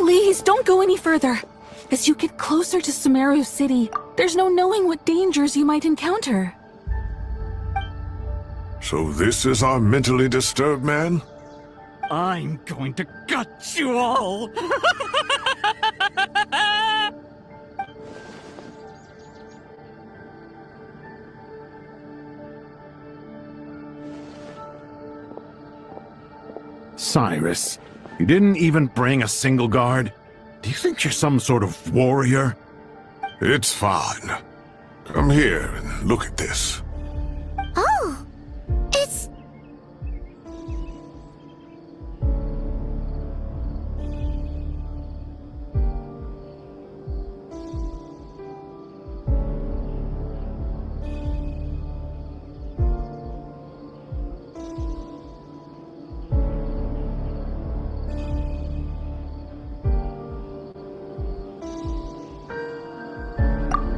Please, don't go any further. As you get closer to Sumeru City, there's no knowing what dangers you might encounter. So this is our mentally disturbed man? I'm going to gut you all! Cyrus, you didn't even bring a single guard? Do you think you're some sort of warrior? It's fine. Come here and look at this. Oh, it's...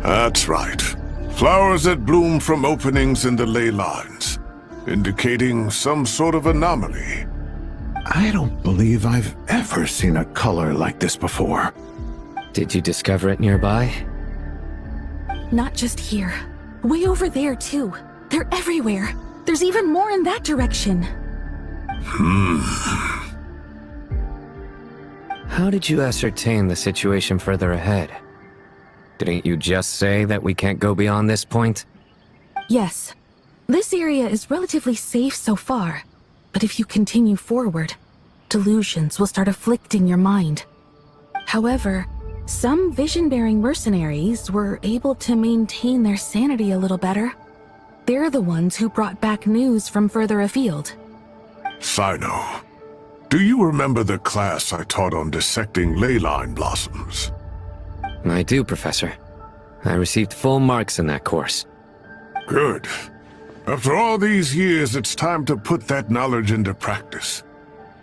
That's right. Flowers that bloom from openings in the ley lines, indicating some sort of anomaly. I don't believe I've ever seen a color like this before. Did you discover it nearby? Not just here. Way over there, too. They're everywhere. There's even more in that direction. How did you ascertain the situation further ahead? Didn't you just say that we can't go beyond this point? Yes. This area is relatively safe so far. But if you continue forward, delusions will start afflicting your mind. However, some vision-bearing mercenaries were able to maintain their sanity a little better. They're the ones who brought back news from further afield. Sino, do you remember the class I taught on dissecting ley line blossoms? I do, Professor. I received full marks in that course. Good. After all these years, it's time to put that knowledge into practice.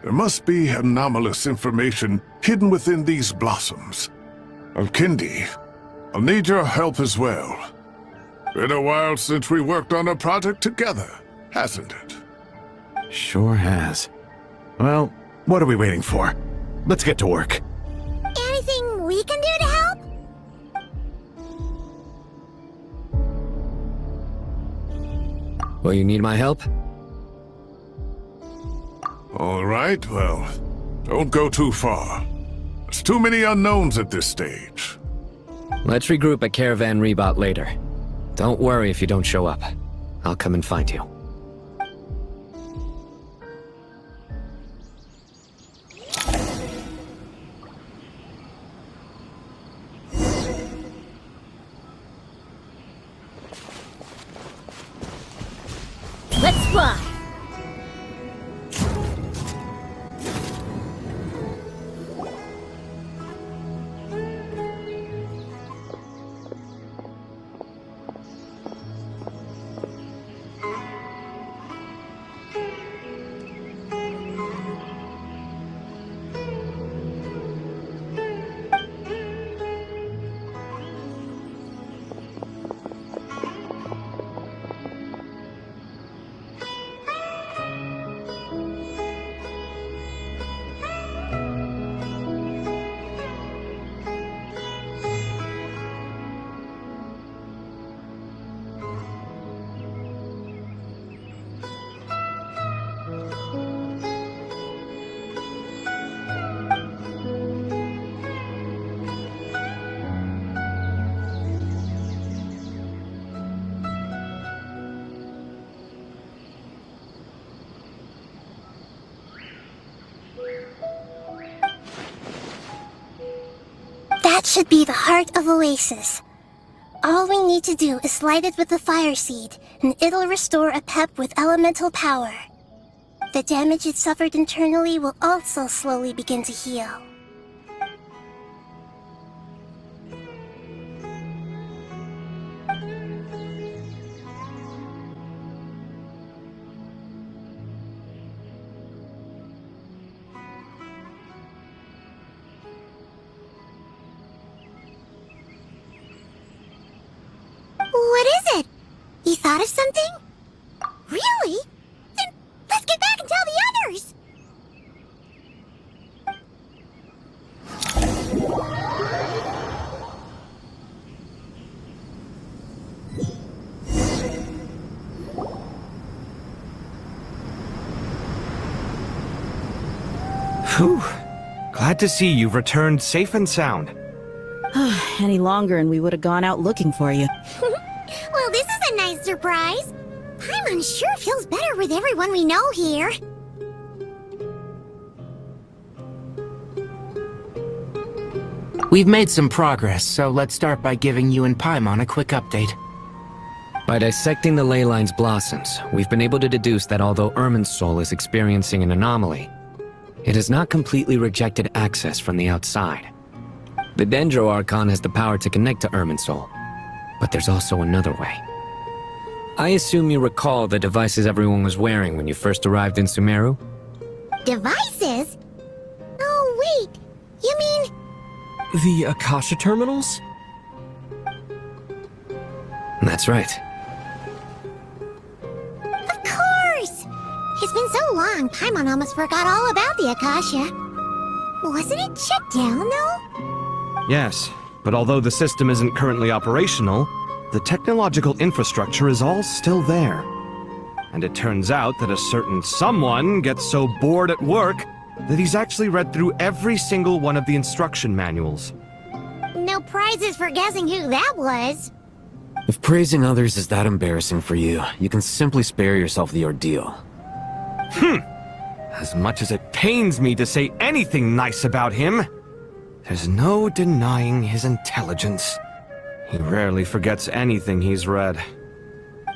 There must be anomalous information hidden within these blossoms. Alkindi, I'll need your help as well. Been a while since we worked on a project together, hasn't it? Sure has. Well, what are we waiting for? Let's get to work. Anything we can do to help? Will you need my help? All right, well, don't go too far. There's too many unknowns at this stage. Let's regroup at Caravan Rebot later. Don't worry if you don't show up. I'll come and find you. Let's fly! That should be the heart of Oasis. All we need to do is light it with the fire seed, and it'll restore a pep with elemental power. The damage it suffered internally will also slowly begin to heal. What is it? You thought of something? Really? Then let's get back and tell the others! Whew. Glad to see you've returned safe and sound. Any longer and we would have gone out looking for you. Well, this is a nice surprise. Paimon sure feels better with everyone we know here. We've made some progress, so let's start by giving you and Paimon a quick update. By dissecting the ley line's blossoms, we've been able to deduce that although Irminsul is experiencing an anomaly, it has not completely rejected access from the outside. The Dendro Archon has the power to connect to Irminsul, but there's also another way. I assume you recall the devices everyone was wearing when you first arrived in Sumeru? Devices? Oh, wait. You mean... The Akasha terminals? That's right. Of course! It's been so long, Paimon almost forgot all about the Akasha. Wasn't it shut down, though? Yes, but although the system isn't currently operational, the technological infrastructure is all still there. And it turns out that a certain someone gets so bored at work that he's actually read through every single one of the instruction manuals. No prizes for guessing who that was. If praising others is that embarrassing for you, you can simply spare yourself the ordeal. As much as it pains me to say anything nice about him, there's no denying his intelligence. He rarely forgets anything he's read.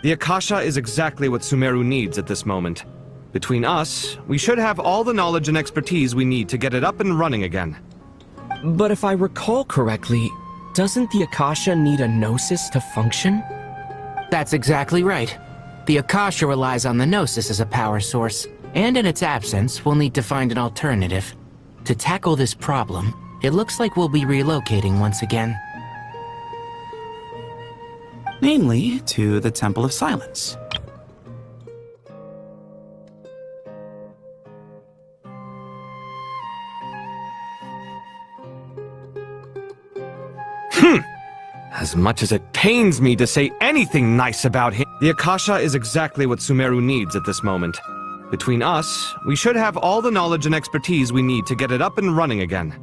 The Akasha is exactly what Sumeru needs at this moment. Between us, we should have all the knowledge and expertise we need to get it up and running again. But if I recall correctly, doesn't the Akasha need a Gnosis to function? That's exactly right. The Akasha relies on the Gnosis as a power source, and in its absence, we'll need to find an alternative. To tackle this problem, it looks like we'll be relocating once again. Namely, to the Temple of Silence. As much as it pains me to say anything nice about him, the Akasha is exactly what Sumeru needs at this moment. Between us, we should have all the knowledge and expertise we need to get it up and running again.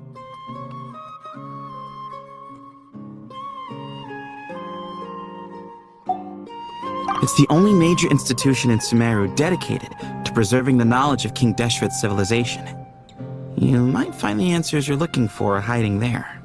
It's the only major institution in Sumeru dedicated to preserving the knowledge of King Deshret's civilization. You might find the answers you're looking for hiding there.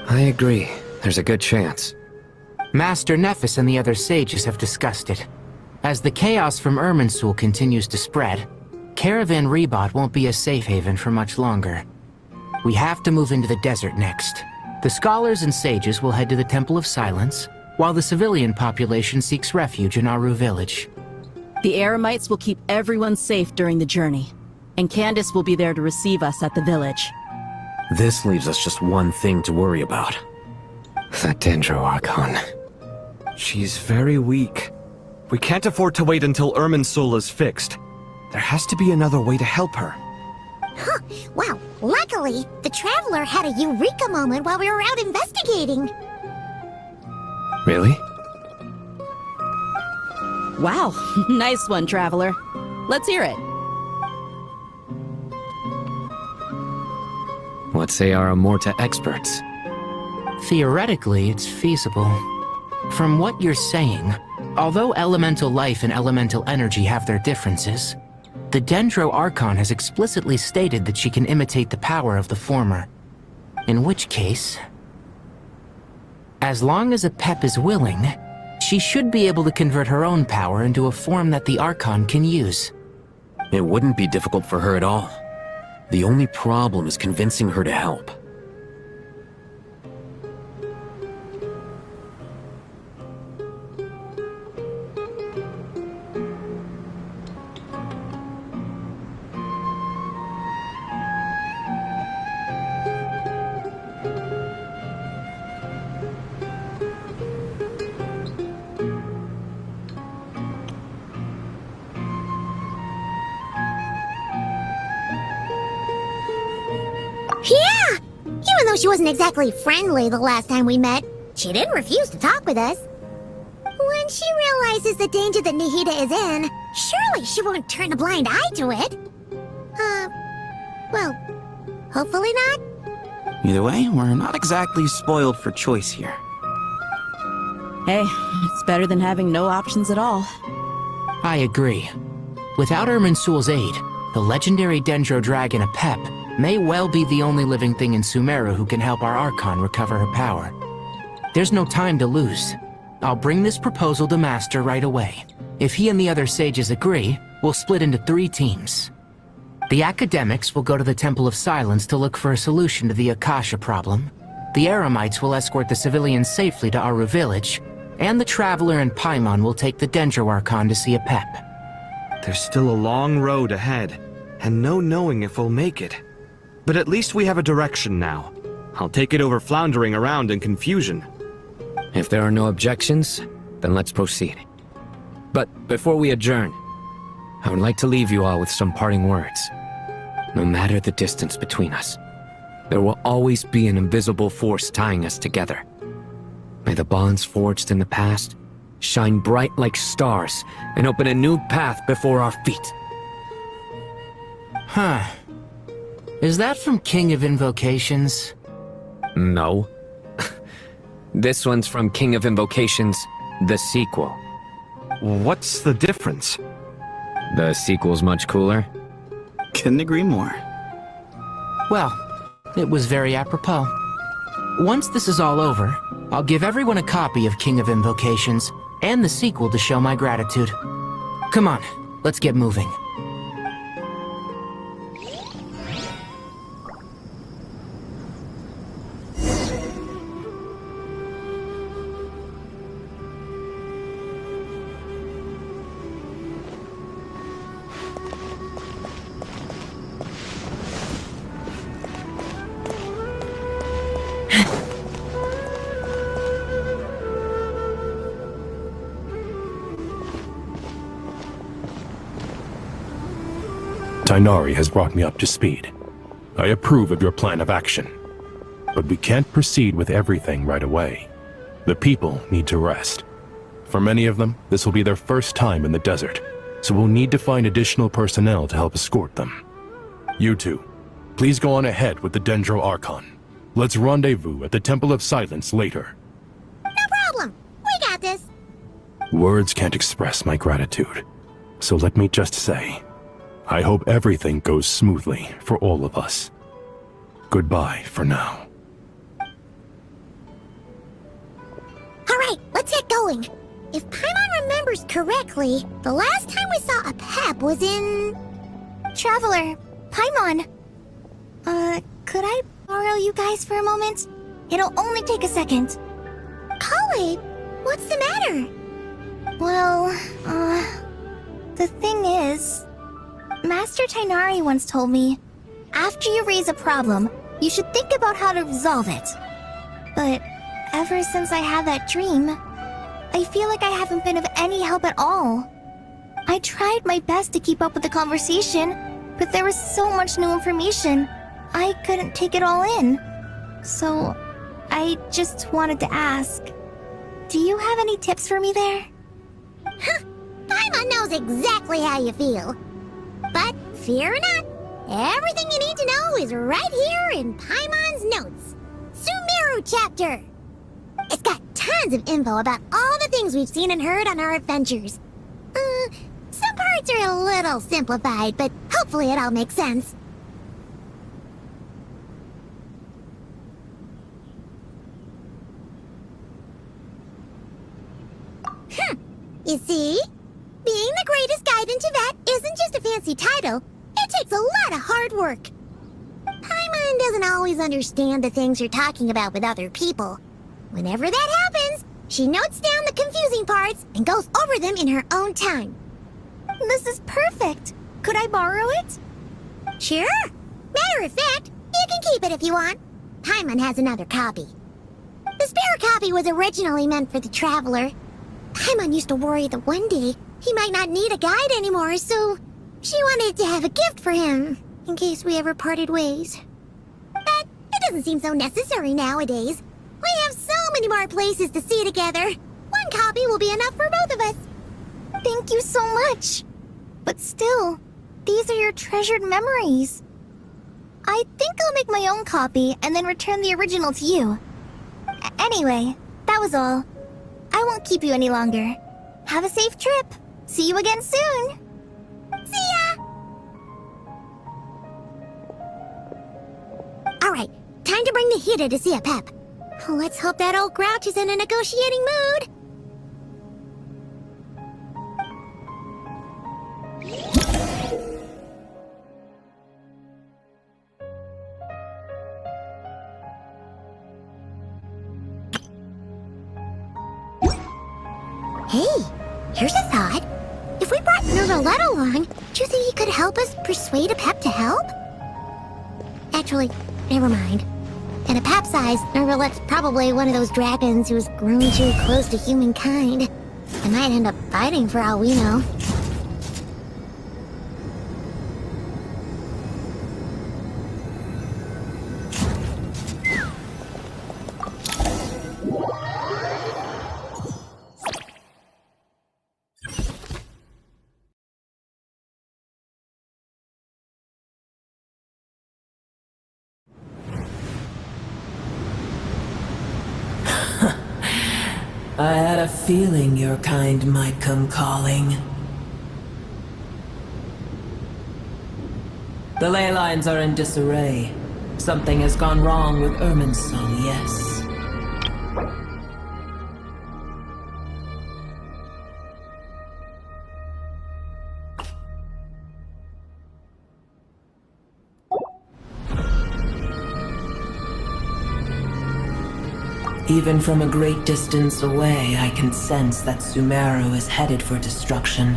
I agree. There's a good chance. Master Nephis and the other sages have discussed it. As the chaos from Irminsul continues to spread, Caravan Rebot won't be a safe haven for much longer. We have to move into the desert next. The scholars and sages will head to the Temple of Silence, while the civilian population seeks refuge in Aru village. The Eremites will keep everyone safe during the journey, and Candace will be there to receive us at the village. This leaves us just one thing to worry about. That Dendro Archon. She's very weak. We can't afford to wait until Irminsul is fixed. There has to be another way to help her. Huh. Wow, luckily, the Traveler had a eureka moment while we were out investigating. Really? Wow, nice one, Traveler. Let's hear it. What say our Amorta experts? Theoretically, it's feasible. From what you're saying, although elemental life and elemental energy have their differences, the Dendro Archon has explicitly stated that she can imitate the power of the former. In which case, as long as Apep is willing, she should be able to convert her own power into a form that the Archon can use. It wouldn't be difficult for her at all. The only problem is convincing her to help. Yeah! Even though she wasn't exactly friendly the last time we met, she didn't refuse to talk with us. When she realizes the danger that Nihida is in, surely she won't turn a blind eye to it. Well, hopefully not. Either way, we're not exactly spoiled for choice here. Hey, it's better than having no options at all. I agree. Without Irminsul's aid, the legendary Dendro Dragon Apep may well be the only living thing in Sumeru who can help our Archon recover her power. There's no time to lose. I'll bring this proposal to Master right away. If he and the other sages agree, we'll split into 3 teams. The academics will go to the Temple of Silence to look for a solution to the Akasha problem. The Eremites will escort the civilians safely to Aru village, and the Traveler and Paimon will take the Dendro Archon to see Apep. There's still a long road ahead, and no knowing if we'll make it. But at least we have a direction now. I'll take it over floundering around in confusion. If there are no objections, then let's proceed. But before we adjourn, I would like to leave you all with some parting words. No matter the distance between us, there will always be an invisible force tying us together. May the bonds forged in the past shine bright like stars and open a new path before our feet. Huh. Is that from King of Invocations? No. This one's from King of Invocations, the sequel. What's the difference? The sequel's much cooler. Couldn't agree more. Well, it was very apropos. Once this is all over, I'll give everyone a copy of King of Invocations and the sequel to show my gratitude. Come on, let's get moving. Tighnari has brought me up to speed. I approve of your plan of action. But we can't proceed with everything right away. The people need to rest. For many of them, this will be their first time in the desert, so we'll need to find additional personnel to help escort them. You two, please go on ahead with the Dendro Archon. Let's rendezvous at the Temple of Silence later. No problem. We got this. Words can't express my gratitude, so let me just say, I hope everything goes smoothly for all of us. Goodbye for now. Alright, let's get going. If Paimon remembers correctly, the last time we saw Apep was in... Traveler, Paimon. Could I borrow you guys for a moment? It'll only take a second. Khalid, what's the matter? Well, the thing is... Master Tighnari once told me, after you raise a problem, you should think about how to resolve it. But ever since I had that dream, I feel like I haven't been of any help at all. I tried my best to keep up with the conversation, but there was so much new information, I couldn't take it all in. So, I just wanted to ask, do you have any tips for me there? Huh, Paimon knows exactly how you feel. But fear not, everything you need to know is right here in Paimon's notes. Sumeru chapter! It's got tons of info about all the things we've seen and heard on our adventures. Some parts are a little simplified, but hopefully it all makes sense. You see? Being the greatest guide in Tibet isn't just a fancy title. It takes a lot of hard work. Paimon doesn't always understand the things you're talking about with other people. Whenever that happens, she notes down the confusing parts and goes over them in her own time. This is perfect. Could I borrow it? Sure. Matter of fact, you can keep it if you want. Paimon has another copy. The spare copy was originally meant for the Traveler. Paimon used to worry that one day he might not need a guide anymore, so she wanted to have a gift for him, in case we ever parted ways. But doesn't seem so necessary nowadays. We have so many more places to see together. One copy will be enough for both of us. Thank you so much. But still, these are your treasured memories. I think I'll make my own copy and then return the original to you. Anyway, that was all. I won't keep you any longer. Have a safe trip. See you again soon. See ya! Alright, time to bring the Hida to see a Pep. Let's hope that old grouch is in a negotiating mood. Hey, here's a thought. If we brought Nervalette along, do you think he could help us persuade a Pep to help? Actually, never mind. In a Pep size, Nervalette's probably one of those dragons who's grown too close to humankind. They might end up fighting for all we know. I had a feeling your kind might come calling. The ley lines are in disarray. Something has gone wrong with Irminsul, yes. Even from a great distance away, I can sense that Sumeru is headed for destruction.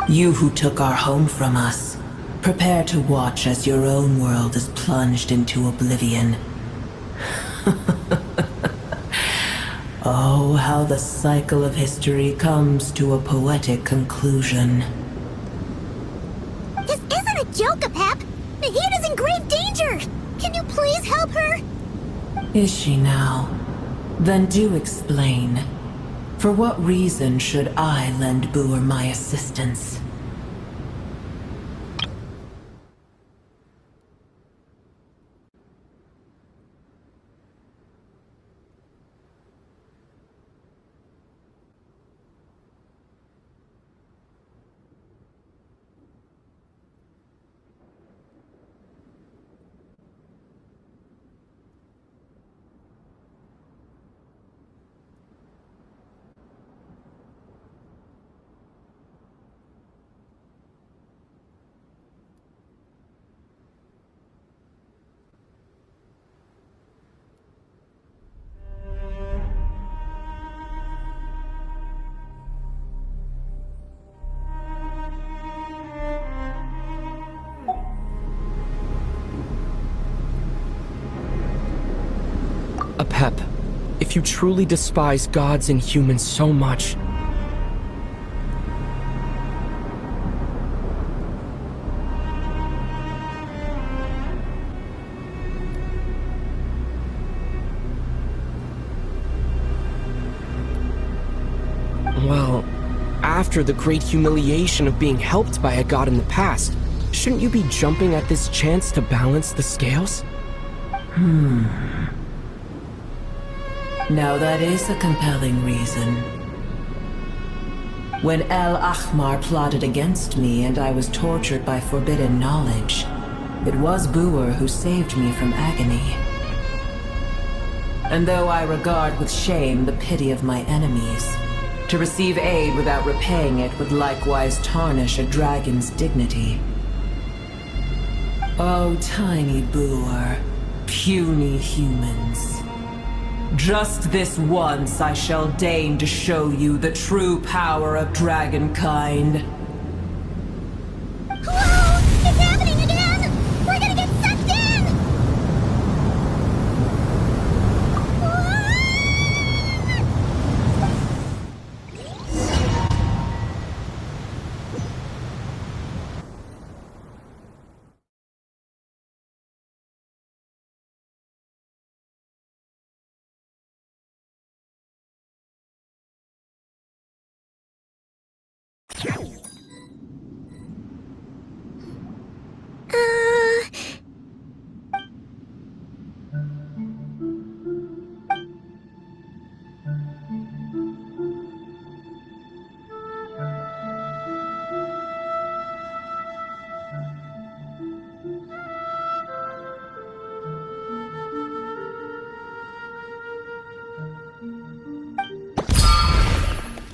You who took our home from us, prepare to watch as your own world is plunged into oblivion. Oh, how the cycle of history comes to a poetic conclusion. This isn't a joke, Pep! Nahida's in grave danger! Can you please help her? Is she now? Then do explain. For what reason should I lend Boer my assistance? Pep, if you truly despise gods and humans so much, well, after the great humiliation of being helped by a god in the past, shouldn't you be jumping at this chance to balance the scales? Now that is a compelling reason. When El Ahmar plotted against me and I was tortured by forbidden knowledge, it was Boer who saved me from agony. And though I regard with shame the pity of my enemies, to receive aid without repaying it would likewise tarnish a dragon's dignity. Oh, tiny Boer, puny humans. Just this once I shall deign to show you the true power of dragonkind. Whoa! It's happening again! We're gonna get sucked in!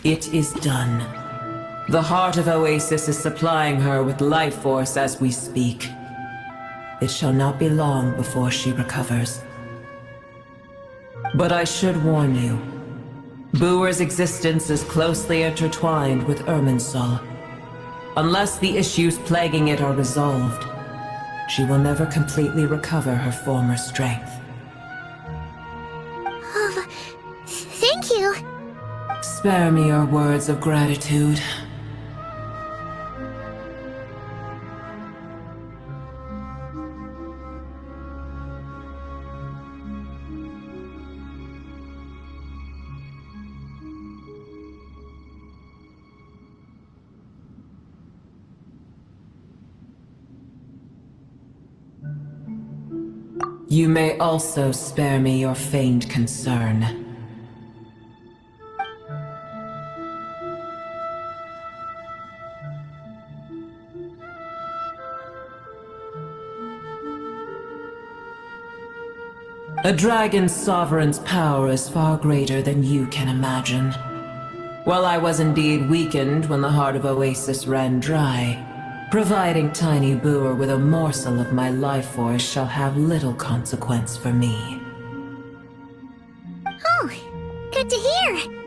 It is done. The heart of Oasis is supplying her with life force as we speak. It shall not be long before she recovers. But I should warn you. Booer's existence is closely intertwined with Irminsul. Unless the issues plaguing it are resolved, she will never completely recover her former strength. Oh, thank you. Spare me your words of gratitude. You may also spare me your feigned concern. A dragon's sovereign's power is far greater than you can imagine. While I was indeed weakened when the heart of Oasis ran dry, providing Tiny Booer with a morsel of my life force shall have little consequence for me. Oh, good to hear.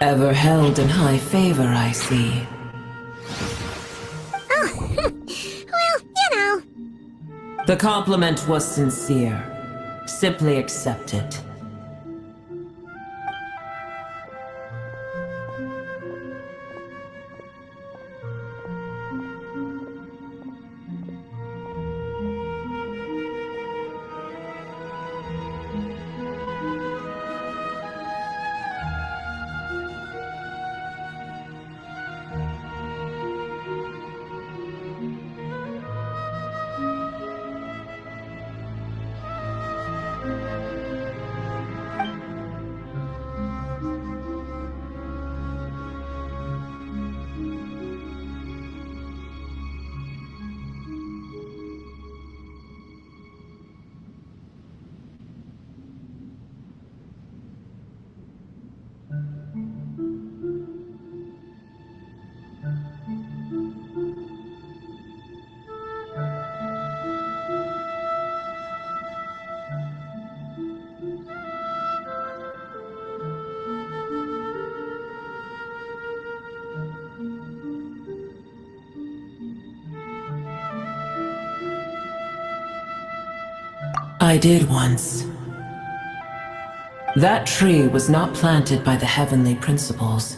Ever held in high favor, I see. Oh, well, you know. The compliment was sincere. Simply accept it. I did once. That tree was not planted by the heavenly principles.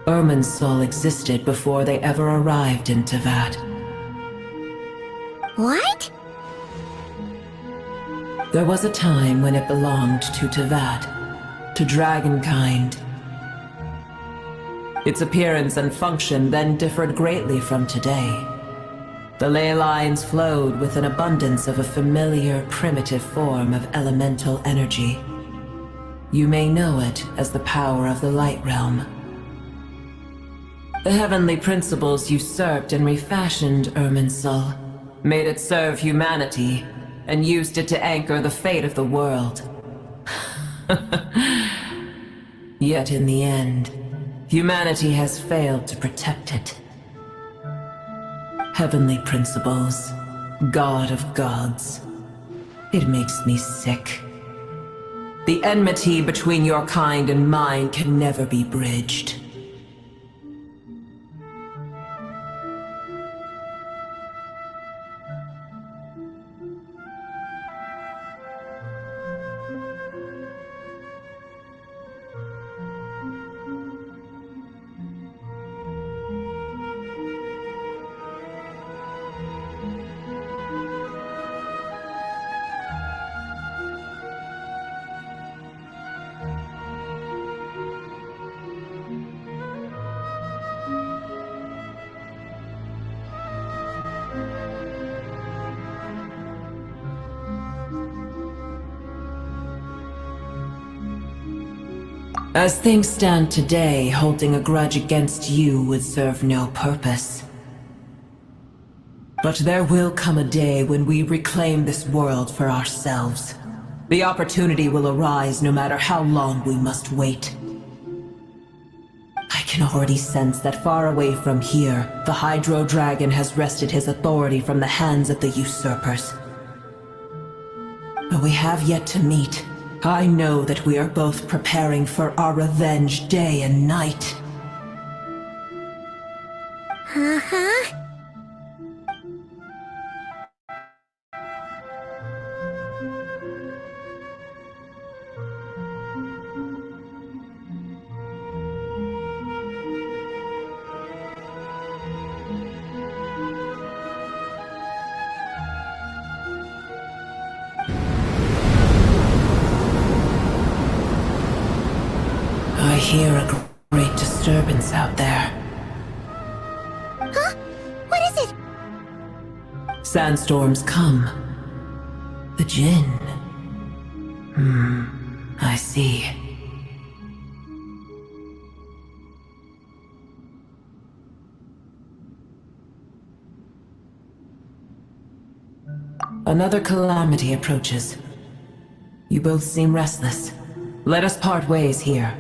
Irminsul existed before they ever arrived in Tevat. What? There was a time when it belonged to Tavad, to dragonkind. Its appearance and function then differed greatly from today. The ley lines flowed with an abundance of a familiar, primitive form of elemental energy. You may know it as the power of the Light Realm. The heavenly principles usurped and refashioned Irminsul, made it serve humanity, and used it to anchor the fate of the world. Yet in the end, humanity has failed to protect it. Heavenly principles, God of gods. It makes me sick. The enmity between your kind and mine can never be bridged. As things stand today, holding a grudge against you would serve no purpose. But there will come a day when we reclaim this world for ourselves. The opportunity will arise no matter how long we must wait. I can already sense that far away from here, the Hydro Dragon has wrested his authority from the hands of the usurpers. But we have yet to meet. I know that we are both preparing for our revenge day and night. Uh-huh. I hear a great disturbance out there. Huh? What is it? Sandstorms come. The Jinn. I see. Another calamity approaches. You both seem restless. Let us part ways here.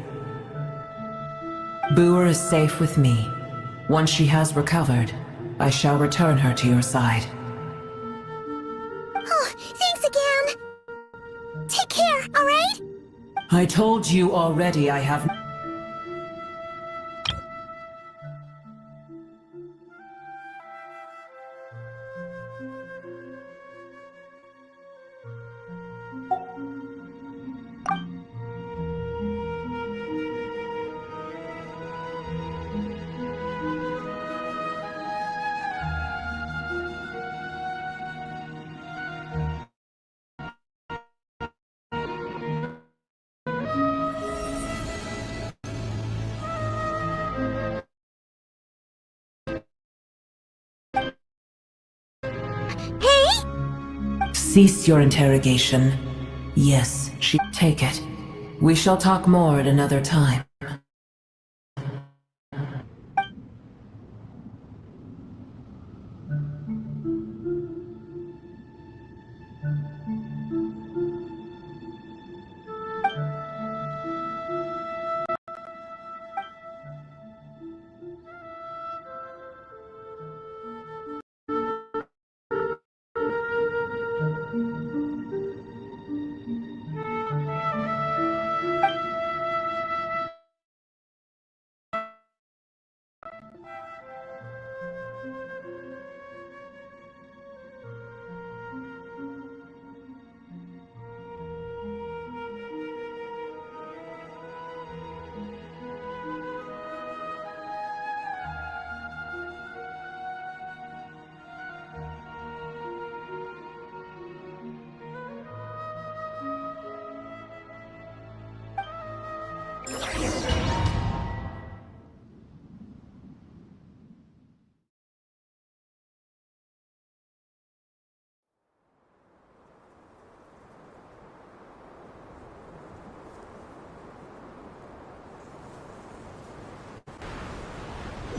Boer is safe with me. Once she has recovered, I shall return her to your side. Oh, thanks again. Take care, alright? I told you already I have... Cease your interrogation. Yes, take it. We shall talk more at another time.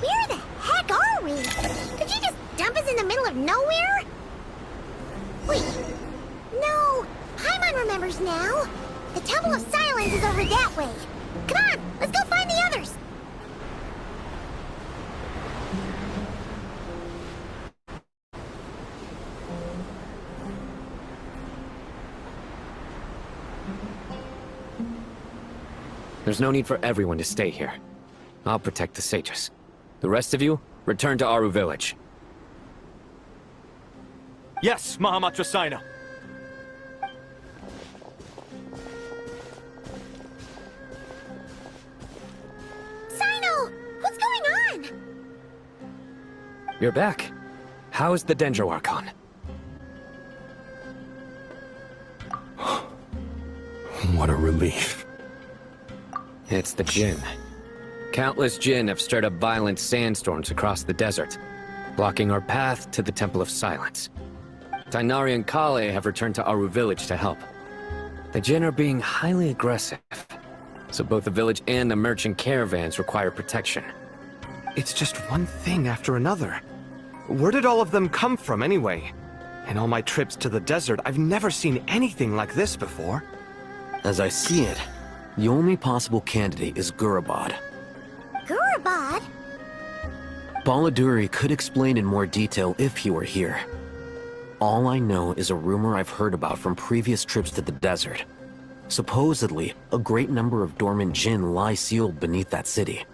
Where the heck are we? Did you just dump us in the middle of nowhere? Wait. No. Paimon remembers now. The Temple of Silence is over that way. Come on, let's go find the others. There's no need for everyone to stay here. I'll protect the sages. The rest of you, return to Aru village. Yes, Mahamatra Sino. Sino! What's going on? You're back. How's the Dendro Archon? What a relief. It's the Jinn. Countless Jinn have stirred up violent sandstorms across the desert, blocking our path to the Temple of Silence. Tainari and Kale have returned to Aru village to help. The Jinn are being highly aggressive, so both the village and the merchant caravans require protection. It's just one thing after another. Where did all of them come from anyway? In all my trips to the desert, I've never seen anything like this before. As I see it, the only possible candidate is Gurabad. Gurabad? Baladuri could explain in more detail if he were here. All I know is a rumor I've heard about from previous trips to the desert. Supposedly, a great number of dormant Jinn lie sealed beneath that city.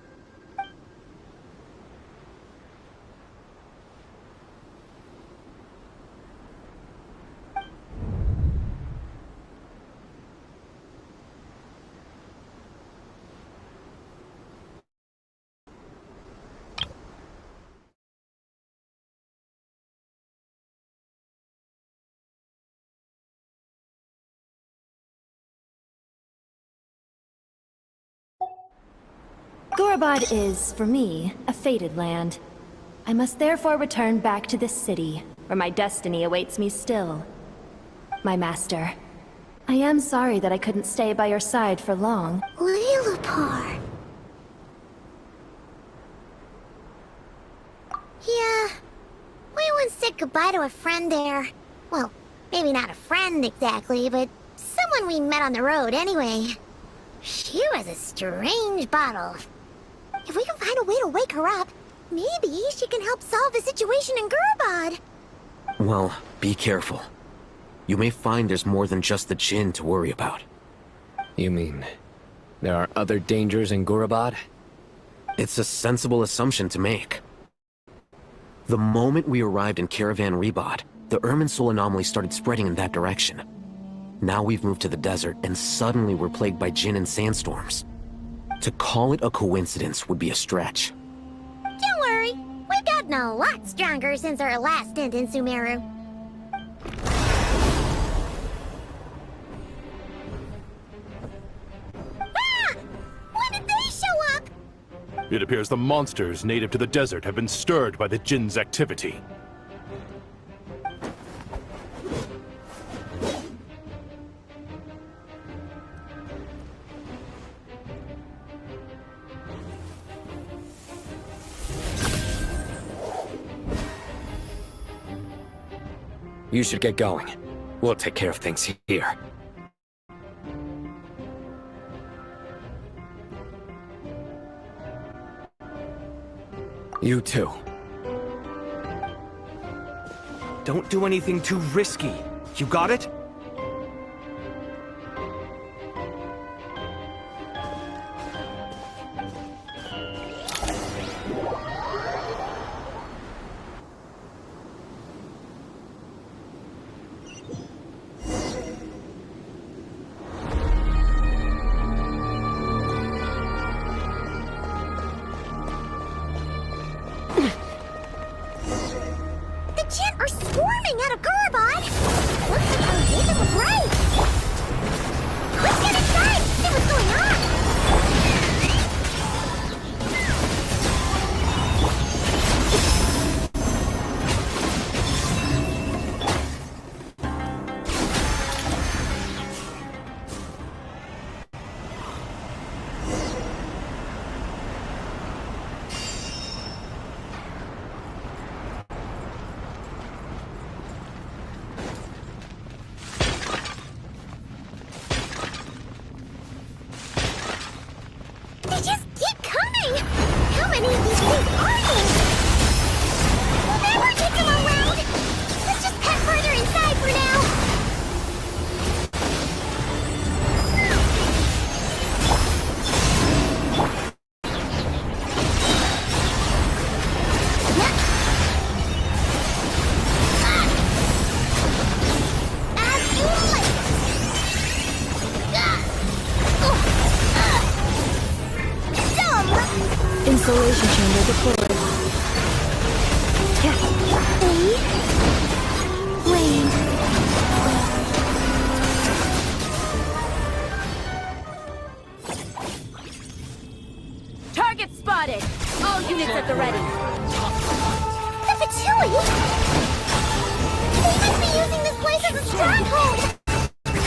Gurabad is, for me, a fated land. I must therefore return back to this city, where my destiny awaits me still. My master, I am sorry that I couldn't stay by your side for long. Lilipar. Yeah, we once said goodbye to a friend there. Well, maybe not a friend exactly, but someone we met on the road anyway. She was a strange bottle. If we can find a way to wake her up, maybe she can help solve the situation in Gurabad. Well, be careful. You may find there's more than just the Jinn to worry about. You mean, there are other dangers in Gurabad? It's a sensible assumption to make. The moment we arrived in Caravan Rebod, the Irminsul anomaly started spreading in that direction. Now we've moved to the desert, and suddenly we're plagued by Jinn and sandstorms. To call it a coincidence would be a stretch. Don't worry, we've gotten a lot stronger since our last stint in Sumeru. Ah! When did they show up? It appears the monsters native to the desert have been stirred by the Jinn's activity. You should get going. We'll take care of things here. You too. Don't do anything too risky. You got it? The Jinn are swarming out of Gurabad! Looks like our Insulation chamber deployed. Target spotted! All units at the ready. The Fatui! They must be using this place as a stronghold!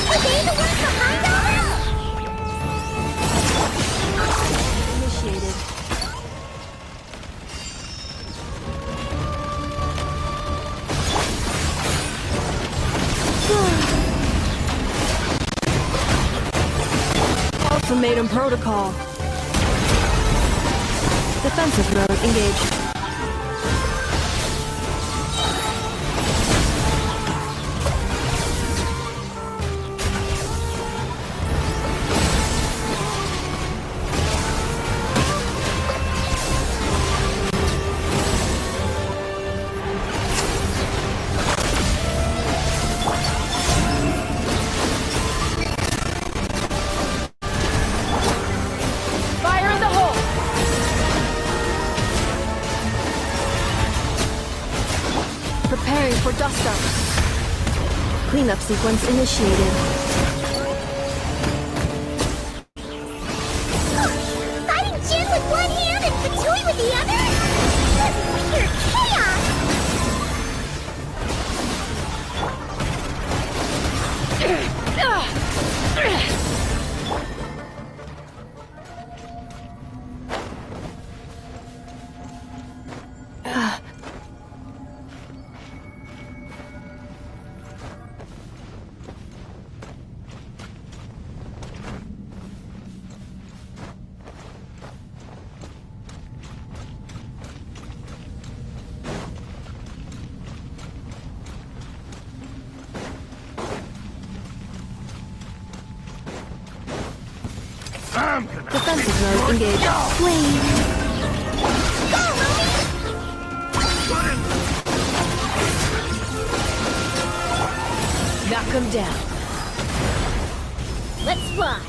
Are they the ones behind us? Initiated. Ultimatum protocol. Defensive mode engaged. Fire in the hole! Preparing for dust up. Cleanup sequence initiated. Fighting Jin with one hand and Fatui with the other? This weird chaos! Defensive mode engaged. Knock him down. Let's fly.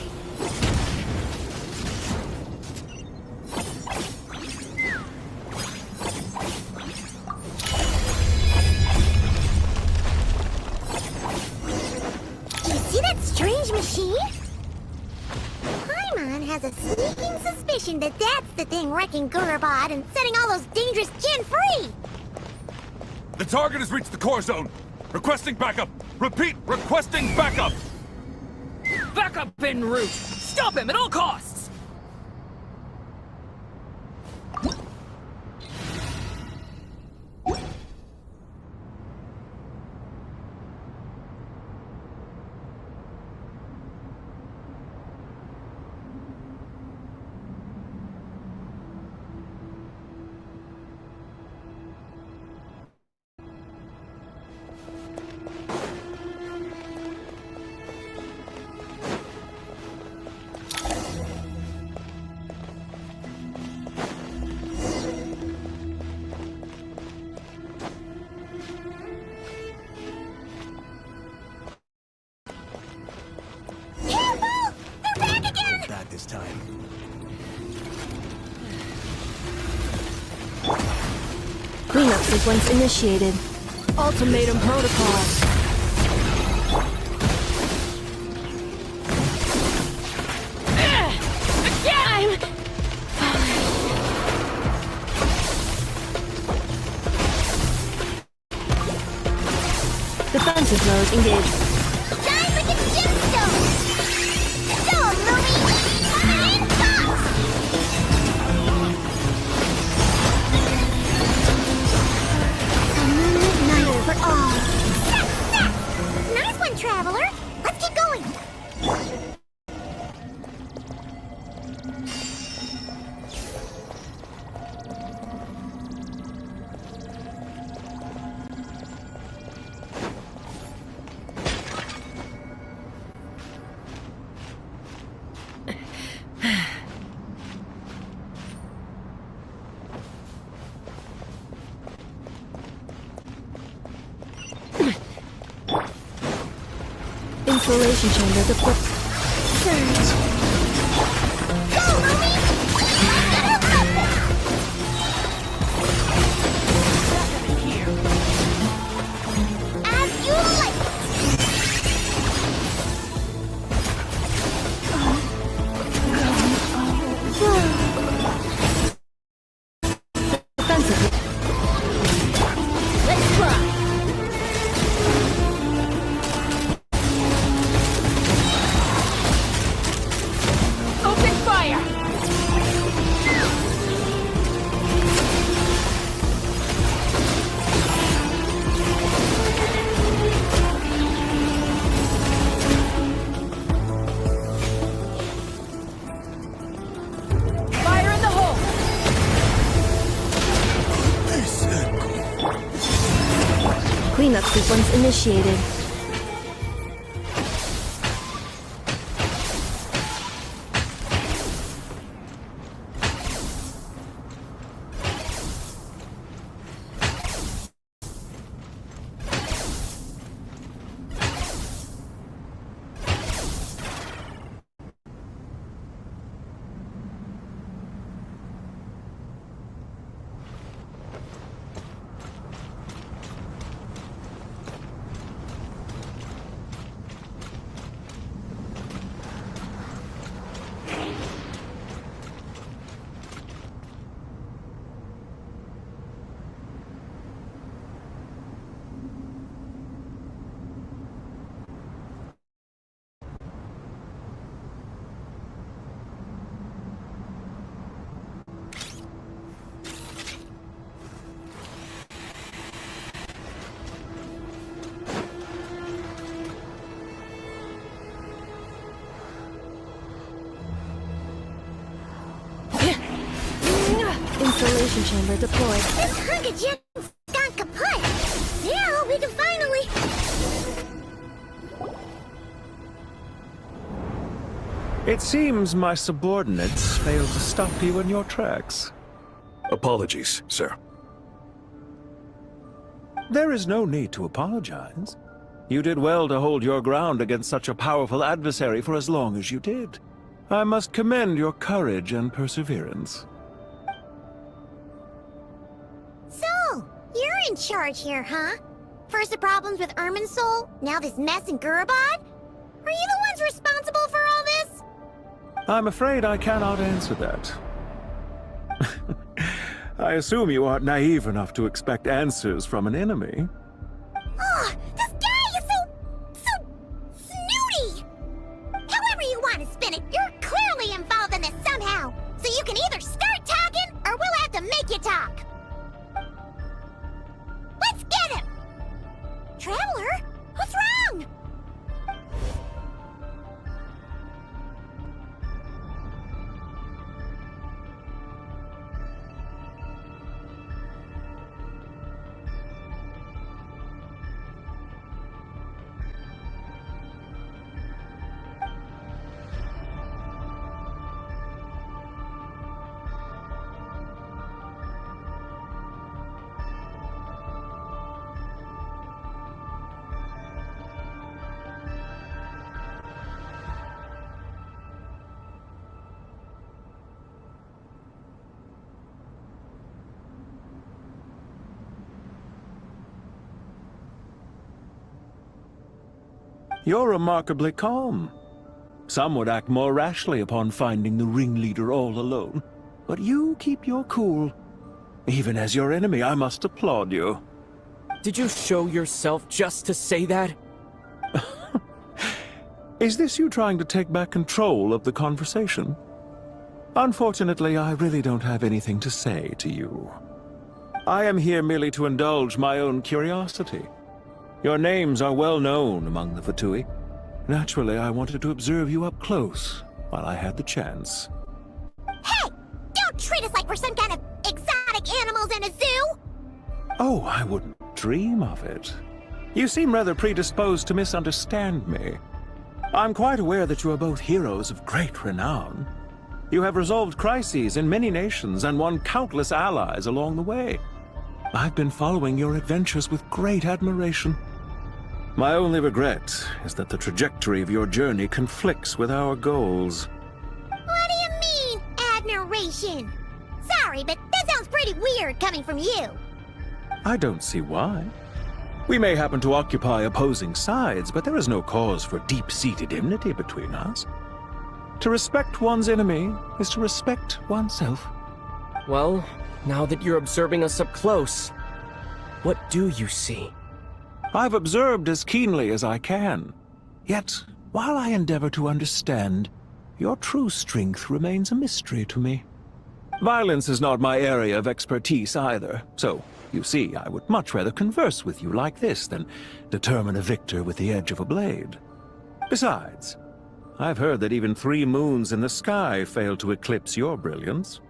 You see that strange machine? Paimon has a sneaking suspicion that that's the thing wrecking Gurubad and setting all those dangerous Jin free! The target has reached the core zone. Requesting backup. Repeat, requesting backup. Backup en route! Stop him at all costs! This time. Cleanup sequence initiated. Ultimatum protocol. Again! Defensive mode engaged. Shine like a gemstone! Go, Lumi! And Fox! A moonlit night for all. Nice one, Traveler! Let's keep going! Insulation chamber deployed. Surge! Go, Lumi! Sequence initiated. Installation chamber deployed. This hunk of junk gone kaput! Now we can finally... It seems my subordinates failed to stop you in your tracks. Apologies, sir. There is no need to apologize. You did well to hold your ground against such a powerful adversary for as long as you did. I must commend your courage and perseverance. So, you're in charge here, huh? First the problems with Irminsul, now this mess in Gurabad? Are you the ones responsible for all this? I'm afraid I cannot answer that. I assume you aren't naive enough to expect answers from an enemy. Oh, this guy is so snooty! However you want to spin it, you're clearly involved in this somehow. So you can either start talking, or we'll have to make you talk. Let's get him! Traveler? What's wrong? You're remarkably calm. Some would act more rashly upon finding the ringleader all alone. But you keep your cool. Even as your enemy, I must applaud you. Did you show yourself just to say that? Is this you trying to take back control of the conversation? Unfortunately, I really don't have anything to say to you. I am here merely to indulge my own curiosity. Your names are well known among the Fatui. Naturally, I wanted to observe you up close while I had the chance. Hey! Don't treat us like we're some kind of exotic animals in a zoo! Oh, I wouldn't dream of it. You seem rather predisposed to misunderstand me. I'm quite aware that you are both heroes of great renown. You have resolved crises in many nations and won countless allies along the way. I've been following your adventures with great admiration. My only regret is that the trajectory of your journey conflicts with our goals. What do you mean, admiration? Sorry, but that sounds pretty weird coming from you. I don't see why. We may happen to occupy opposing sides, but there is no cause for deep-seated enmity between us. To respect one's enemy is to respect oneself. Well, now that you're observing us up close, what do you see? I've observed as keenly as I can. Yet, while I endeavor to understand, your true strength remains a mystery to me. Violence is not my area of expertise either, so, you see, I would much rather converse with you like this than determine a victor with the edge of a blade. Besides, I've heard that even 3 moons in the sky fail to eclipse your brilliance.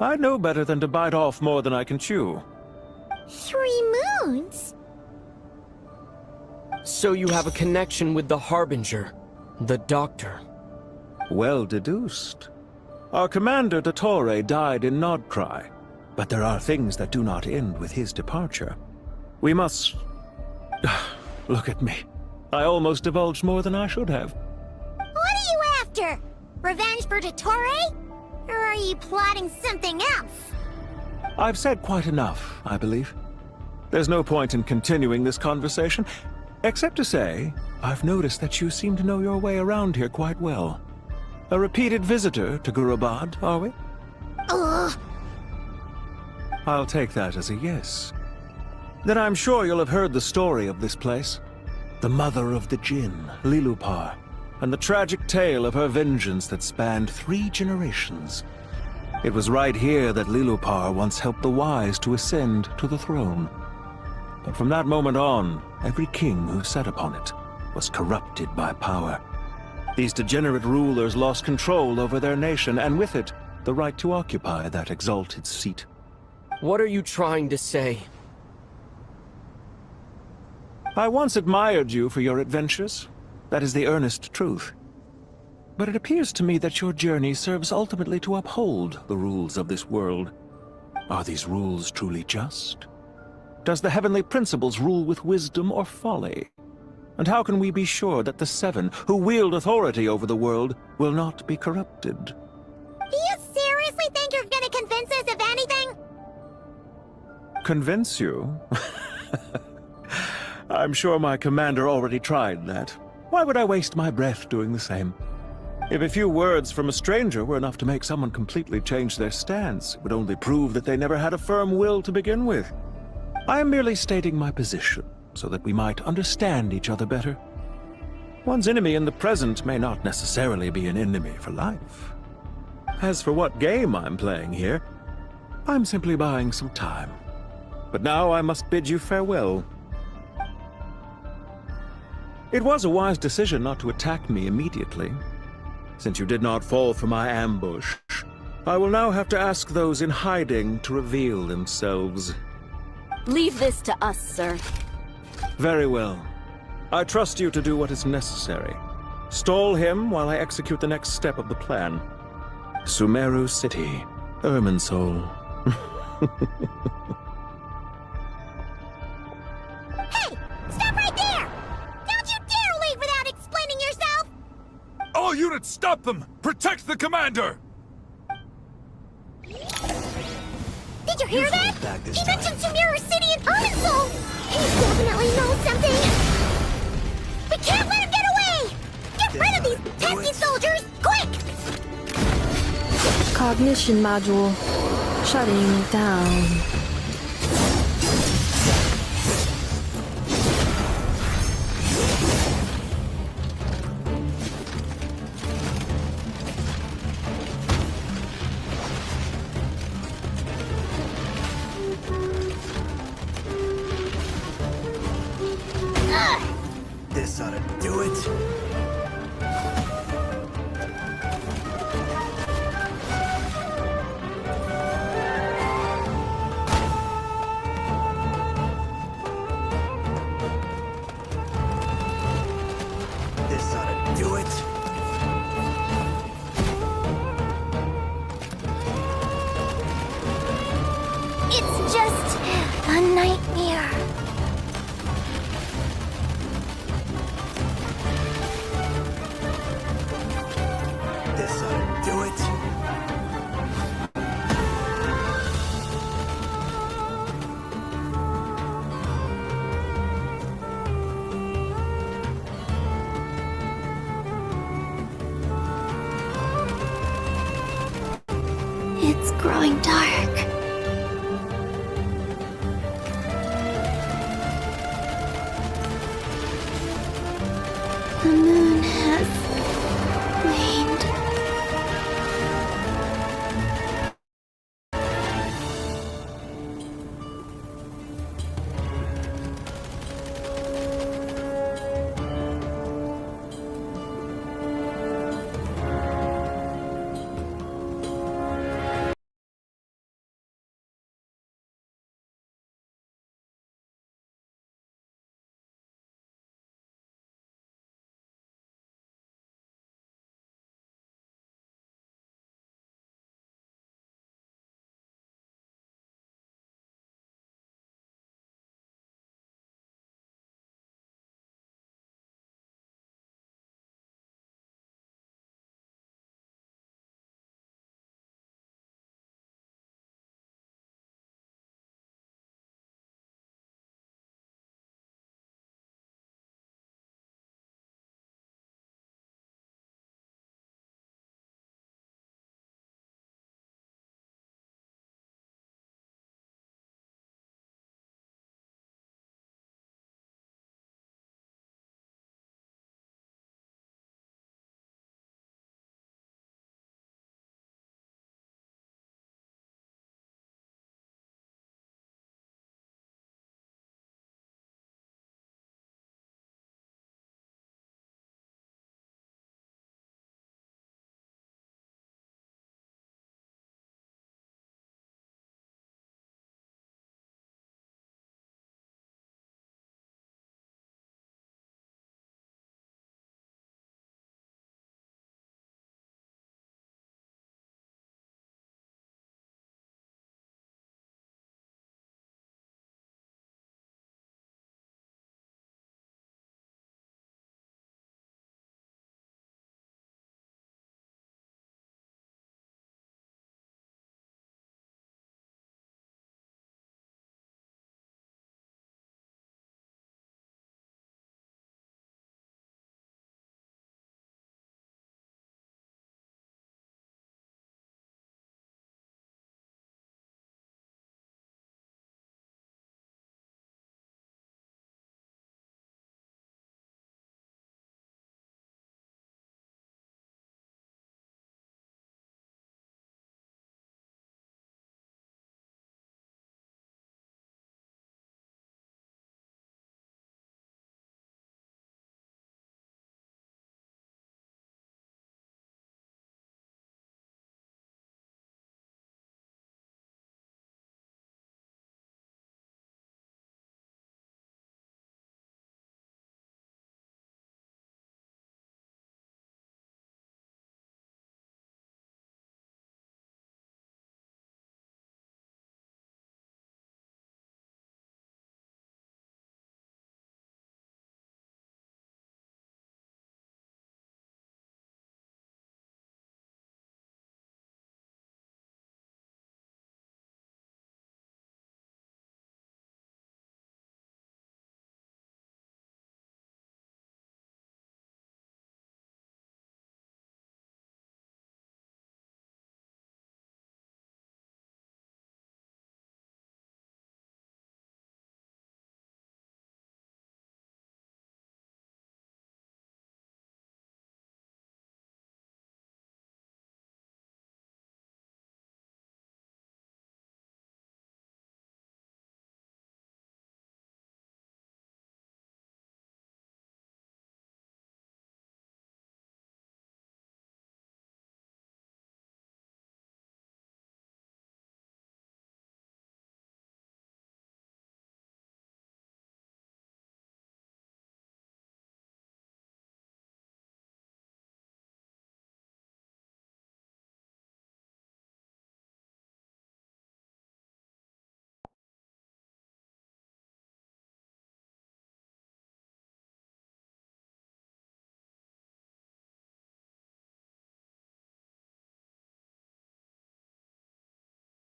I know better than to bite off more than I can chew. 3 moons? So you have a connection with the Harbinger, the Doctor. Well deduced. Our commander, Dottore, died in Nodcry, but there are things that do not end with his departure. We must... Look at me. I almost divulged more than I should have. What are you after? Revenge for Dottore? Or are you plotting something else? I've said quite enough, I believe. There's no point in continuing this conversation, except to say, I've noticed that you seem to know your way around here quite well. A repeated visitor to Gurabad, are we? Ugh. I'll take that as a yes. Then I'm sure you'll have heard the story of this place. The mother of the Jinn, Lilupar, and the tragic tale of her vengeance that spanned 3 generations. It was right here that Lilupar once helped the wise to ascend to the throne. But from that moment on, every king who sat upon it was corrupted by power. These degenerate rulers lost control over their nation, and with it, the right to occupy that exalted seat. What are you trying to say? I once admired you for your adventures. That is the earnest truth. But it appears to me that your journey serves ultimately to uphold the rules of this world. Are these rules truly just? Does the heavenly principles rule with wisdom or folly? And how can we be sure that the 7 who wield authority over the world will not be corrupted? Do you seriously think you're gonna convince us of anything? Convince you? I'm sure my commander already tried that. Why would I waste my breath doing the same? If a few words from a stranger were enough to make someone completely change their stance, it would only prove that they never had a firm will to begin with. I am merely stating my position, so that we might understand each other better. One's enemy in the present may not necessarily be an enemy for life. As for what game I'm playing here, I'm simply buying some time. But now I must bid you farewell. It was a wise decision not to attack me immediately. Since you did not fall for my ambush, I will now have to ask those in hiding to reveal themselves. Leave this to us, sir. Very well. I trust you to do what is necessary. Stall him while I execute the next step of the plan. Sumeru City, Irminsul. Hey! Stop right there! Don't you dare leave without explaining yourself! All units, stop them! Protect the commander! Did you hear that? He mentioned Sumeru City and Irminsul! He definitely knows something! We can't let him get away! Get rid of these pesky soldiers, quick! Cognition module. Shutting down. This ought to do it. This ought to do it. It's just a nightmare. This ought to do it. It's growing dark.